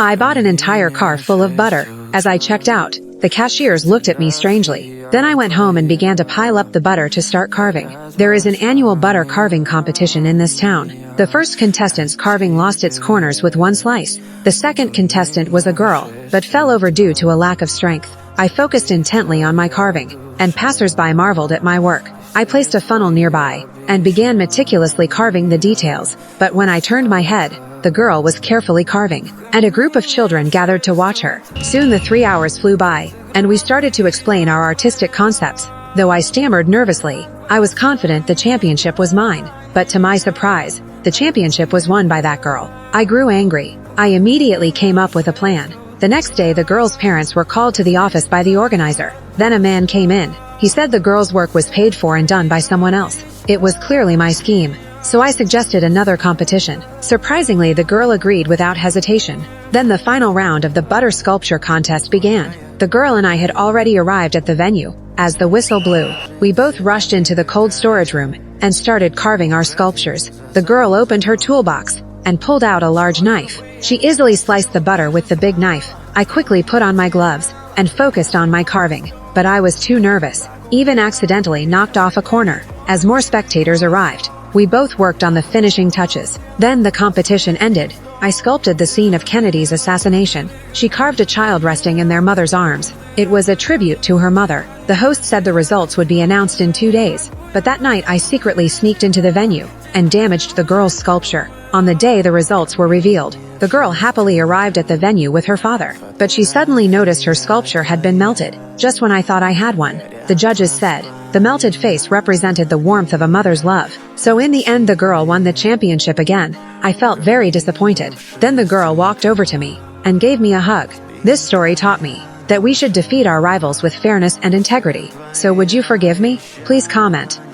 I bought an entire car full of butter. As I checked out, the cashiers looked at me strangely. Then I went home and began to pile up the butter to start carving. There is an annual butter carving competition in this town. The first contestant's carving lost its corners with one slice. The second contestant was a girl, but fell over due to a lack of strength. I focused intently on my carving, and passers-by marveled at my work. I placed a funnel nearby, and began meticulously carving the details, but when I turned my head, the girl was carefully carving, and a group of children gathered to watch her. Soon the 3 hours flew by, and we started to explain our artistic concepts. Though I stammered nervously, I was confident the championship was mine, but to my surprise, the championship was won by that girl. I grew angry. I immediately came up with a plan. The next day the girl's parents were called to the office by the organizer. Then a man came in. He said the girl's work was paid for and done by someone else. It was clearly my scheme, so I suggested another competition. Surprisingly, the girl agreed without hesitation. Then the final round of the butter sculpture contest began. The girl and I had already arrived at the venue. As the whistle blew, we both rushed into the cold storage room and started carving our sculptures. The girl opened her toolbox and pulled out a large knife. She easily sliced the butter with the big knife. I quickly put on my gloves and focused on my carving, but I was too nervous, even accidentally knocked off a corner. As more spectators arrived, we both worked on the finishing touches. Then the competition ended. I sculpted the scene of Kennedy's assassination. She carved a child resting in their mother's arms. It was a tribute to her mother. The host said the results would be announced in 2 days, but that night I secretly sneaked into the venue and damaged the girl's sculpture. On the day the results were revealed, the girl happily arrived at the venue with her father, but she suddenly noticed her sculpture had been melted. Just when I thought I had one, the judges said, the melted face represented the warmth of a mother's love. So in the end the girl won the championship again. I felt very disappointed. Then the girl walked over to me and gave me a hug. This story taught me that we should defeat our rivals with fairness and integrity. So would you forgive me? Please comment.